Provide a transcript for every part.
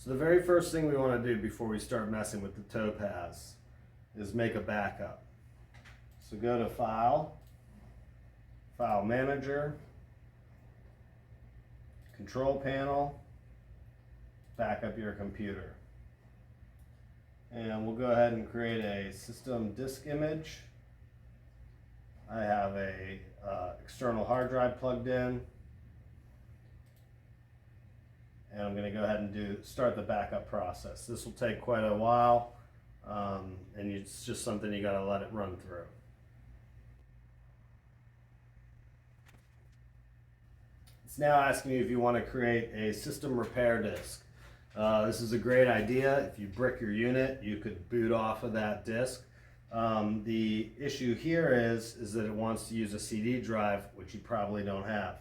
So the very first thing we want to do before we start messing with the Topaz is make a backup. So go to File, File Manager, Control Panel, back up your computer. And we'll go ahead and create a system disk image. I have a external hard drive plugged in. And I'm going to go ahead and start the backup process. This will take quite a while, and it's just something you got to let it run through. It's now asking you if you want to create a system repair disk. This is a great idea. If you brick your unit, you could boot off of that disk. The issue here is that it wants to use a CD drive, which you probably don't have.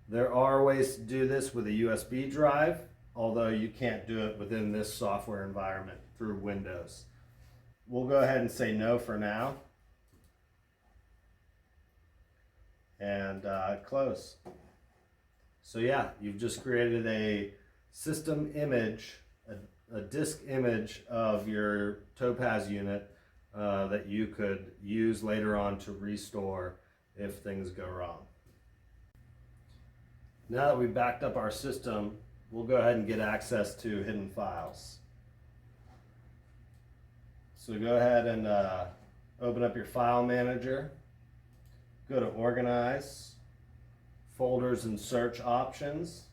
There are ways to do this with a USB drive, although you can't do it within this software environment through Windows. We'll go ahead and say no for now. And close. So yeah, you've just created a system image, a disk image of your Topaz unit that you could use later on to restore if things go wrong. Now that we've backed up our system, we'll go ahead and get access to hidden files. So go ahead and open up your file manager, go to Organize, Folders and Search Options,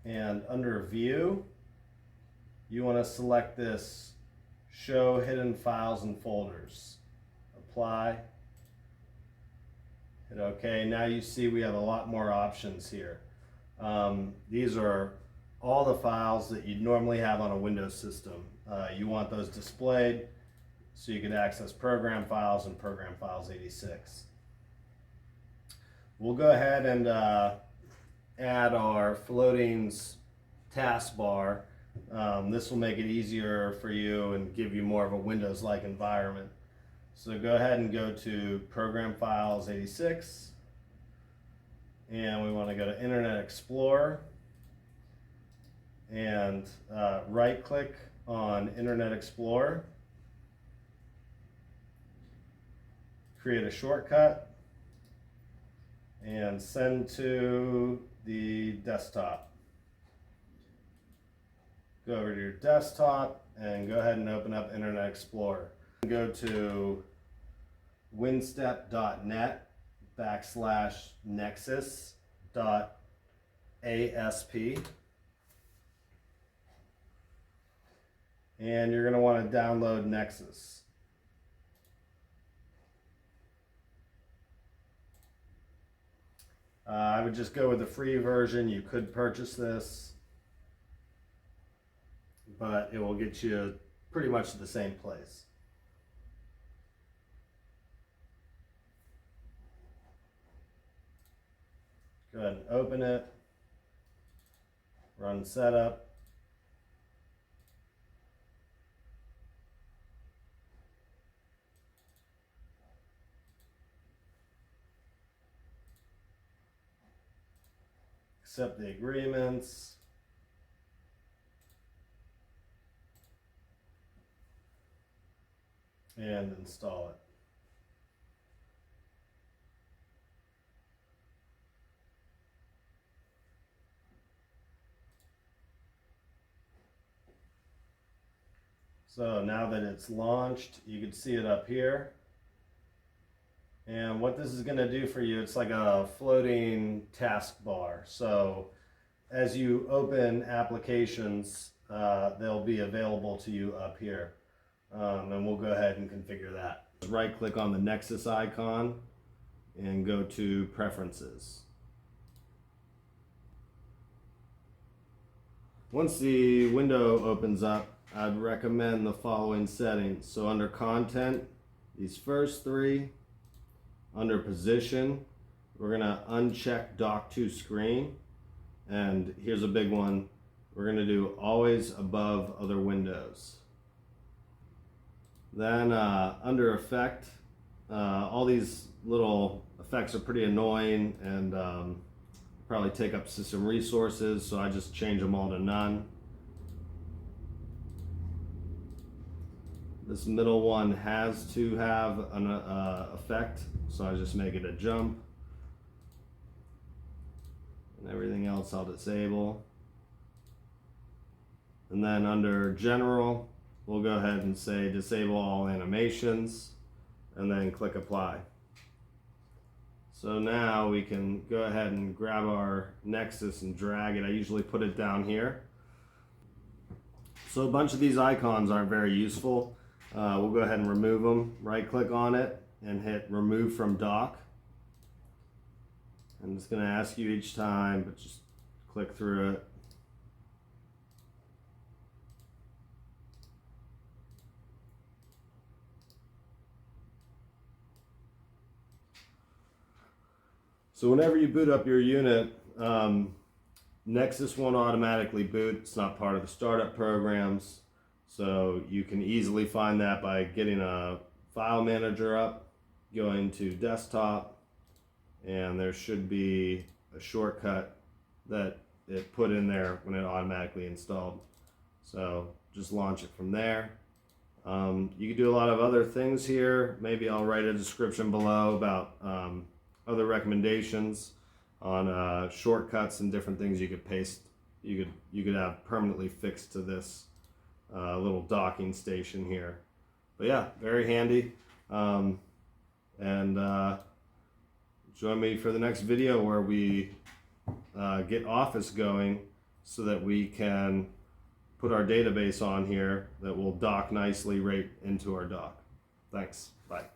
and under View, you want to select this Show Hidden Files and Folders. Apply. Hit OK. Now you see we have a lot more options here. These are all the files that you'd normally have on a Windows system. You want those displayed so you can access program files and program files 86. We'll go ahead and add our floatings taskbar. This will make it easier for you and give you more of a Windows-like environment. So go ahead and go to Program Files 86, and we want to go to Internet Explorer, and right-click on Internet Explorer, create a shortcut, and send to the desktop. Go over to your desktop and go ahead and open up Internet Explorer. Go to winstep.net/nexus.asp, and you're going to want to download Nexus. I would just go with the free version. You could purchase this, but it will get you pretty much to the same place. Go ahead and open it, run setup. Accept the agreements. And install it. So now that it's launched, you can see it up here. And what this is going to do for you, it's like a floating taskbar. So as you open applications, they'll be available to you up here. And we'll go ahead and configure that. Right click on the Nexus icon and go to Preferences. Once the window opens up, I'd recommend the following settings. So under Content, these first three. Under Position, we're going to uncheck Dock to Screen. And here's a big one. We're going to do Always Above Other Windows. Then under Effect, all these little effects are pretty annoying, and probably take up system resources, so I just change them all to none. This middle one has to have an effect, so I just make it a jump. And everything else I'll disable. And then under general, we'll go ahead and say disable all animations, and then click apply. So now we can go ahead and grab our Nexus and drag it. I usually put it down here. So a bunch of these icons aren't very useful. We'll go ahead and remove them. Right click on it and hit remove from dock. I'm just going to ask you each time, but just click through it. So whenever you boot up your unit, Nexus won't automatically boot. It's not part of the startup programs. So you can easily find that by getting a file manager up, going to desktop, and there should be a shortcut that it put in there when it automatically installed. So just launch it from there. You can do a lot of other things here. Maybe I'll write a description below about other recommendations on shortcuts and different things you could paste. You could have permanently fixed to this little docking station here. But yeah, very handy. Join me for the next video where we get Office going so that we can put our database on here that will dock nicely right into our dock. Thanks. Bye.